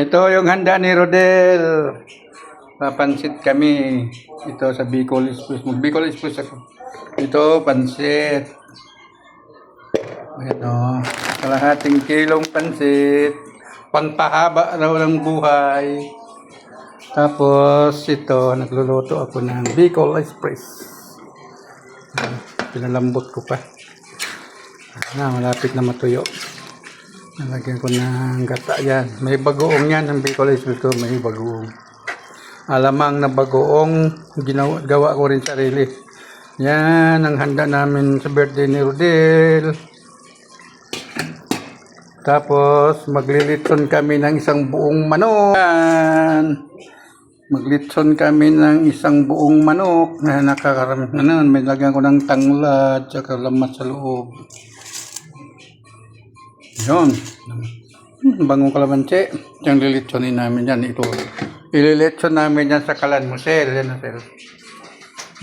Ito yung handa ni Rodel. Papansit kami. Ito sa Bicol Express. Mag-Bicol Express ako. Ito, pansit. Ito, kalahating kilong pansit. Pangpahaba raw ng buhay. Tapos, ito, nagluluto ako ng Bicol Express. Pinalambot ko pa. Malapit na matuyo. Nalagyan ko ng gata yan. May bagoong yan. Ang Bicol Express ko, may bagoong. Alamang na bagoong gawa ko rin sarili. Yan ang handa namin sa birthday ni Rodel. Tapos maglilitson kami ng isang buong manok. Yan. Maglitson kami ng isang buong manok na nakakarami. May lagyan ko ng tanglad at lamas sa loob. Yun. Bangong kalamansi. Yung lilitsonin namin yan. Ito. Ililitson namin yan sa Kalan Musel. Yan, sir.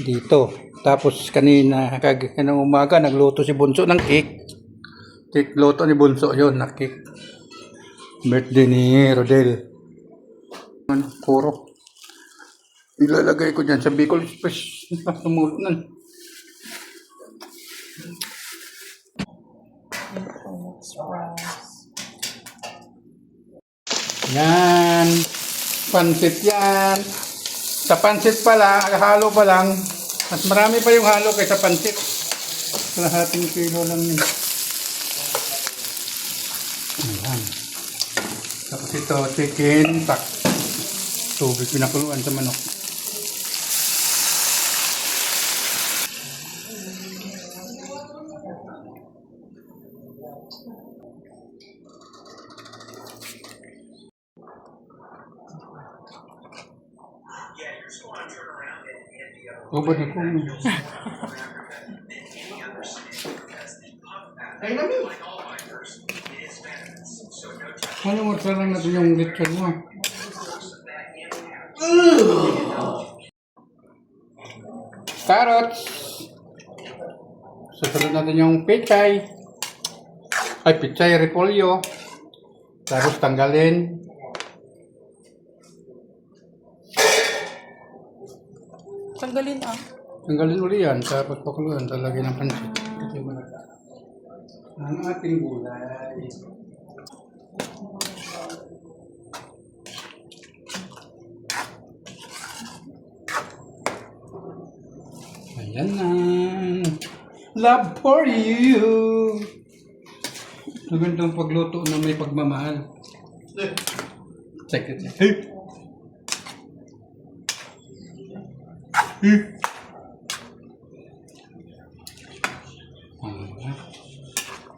Dito. Tapos kanina, kanang umaga, nagluto si Bunso ng cake. Cake luto ni Bunso. Yun, na cake. Birthday ni Rodel. Kuro. Ilalagay ko dyan sa Bicol Express. Sumulot na. Yan. Pansit yan. Sa pansit pala, halo pa lang. Mas marami pa yung halo kaysa pansit. Kalahating kilo lang yun. Ayan. Tapos ito, chicken pack. Tubig pinakuluan sa manok. Ubod ako. Ay namin. Ano mo lang natin yung lechon mo? Carrots. Susunod natin yung pechay. Ay, pechay repolyo. Tapos tanggalin. Tanggalin uli yan. Tapos pakuluan. Talagyan ng pansit. Kasi malata. Ang ating gulay. Ayan na. Love for you. Magandang pagluto na may pagmamahal. Check it.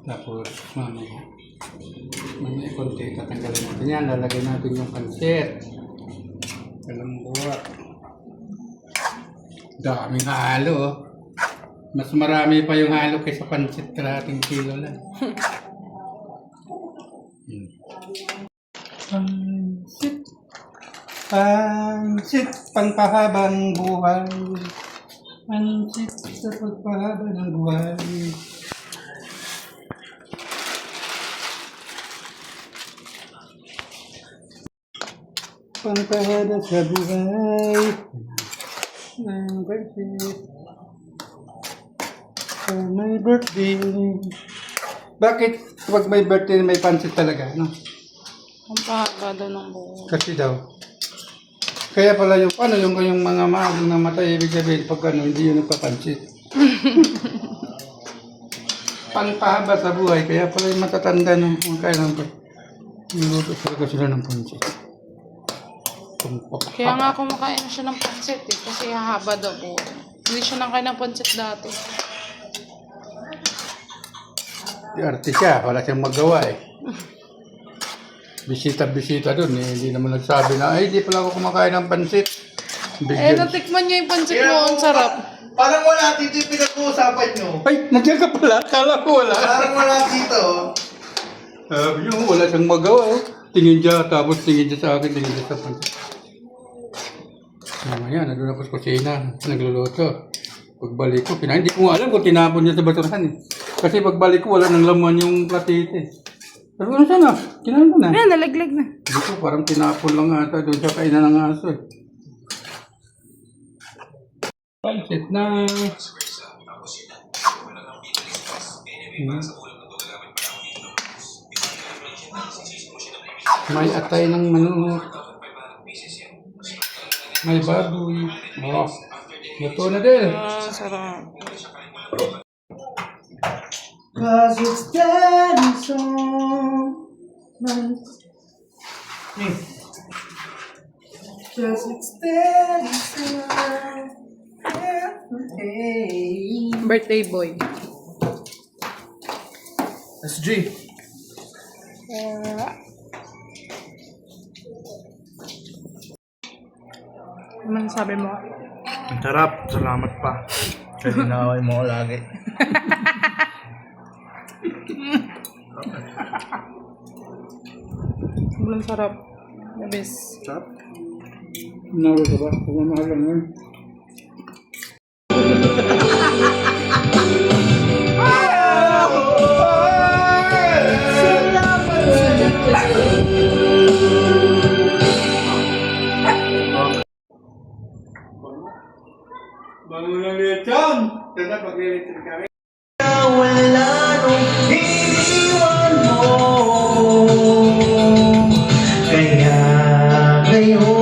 Tapos mamaya konti tatanggalin natin yan. Lalagay natin yung pansit. Kalambot. Daming halo. Mas marami pa yung halo kaysa pansit. Kalahating kilo lang. Pansit. Pansit. Pangpahabang buhay. Pansit sa pagpahaba ng buhay. Pangpahaba sa buhay. Ng birthday. May birthday. Bakit pag may birthday may pansit talaga? No? Ang pahaba daw ng buhay. Kasi daw. Kaya pala yung yung mga maagang namatay, ibig sabihin pag hindi yun nagpapansit. Pangpahaba sa buhay, kaya pala yung matatanda ng kaya nang niluto talaga sila ng pansit. Kaya nga kumakain na siya ng pansit eh, kasi hahaba daw buhay. Hindi siya nakain ng pansit dati. Arte siya, wala siyang magawa eh. Bisita-bisita dun eh, hindi naman nagsabi na, ay, di pala ako kumakain ng pansit. Natikman niya yung pansit mo, ang sarap. Parang wala dito yung pinag-uusapan nyo. Ay, nandiyan ka pala, kala ko wala. Parang wala dito. Sabi niyo, wala siyang magawa oh. Tingin siya, tapos tingin siya sa akin, tingin siya sa pansit. Mamaya, nandun ako sa kusina, nagluluto. Pagbalik ko, hindi ko alam kung tinapon niya sa basurahan eh. Kasi pagbalik ko, wala nang laman yung platite. Pero ano sana? Kinain ko na. Ayan, nalaglag na. Dito parang tinapon lang ata doon sa kainan ng aso eh. Pansit na. May atay ng manok. May baboy. Oh, luto na din. Ah, sarap. Cause it's daddy's song. Cause it's daddy's song. Hey. Birthday boy. SG. Ano sabi mo? Ang sarap. Salamat pa. Kasi naway mo ako lagi. Sobrang sarap. The best. Sarap. Naro ka ba? Kung mahal lang yun. Bago na lechon! Tanda pag-lechon kami. Wala nung iniwan mo. Kaya ngayon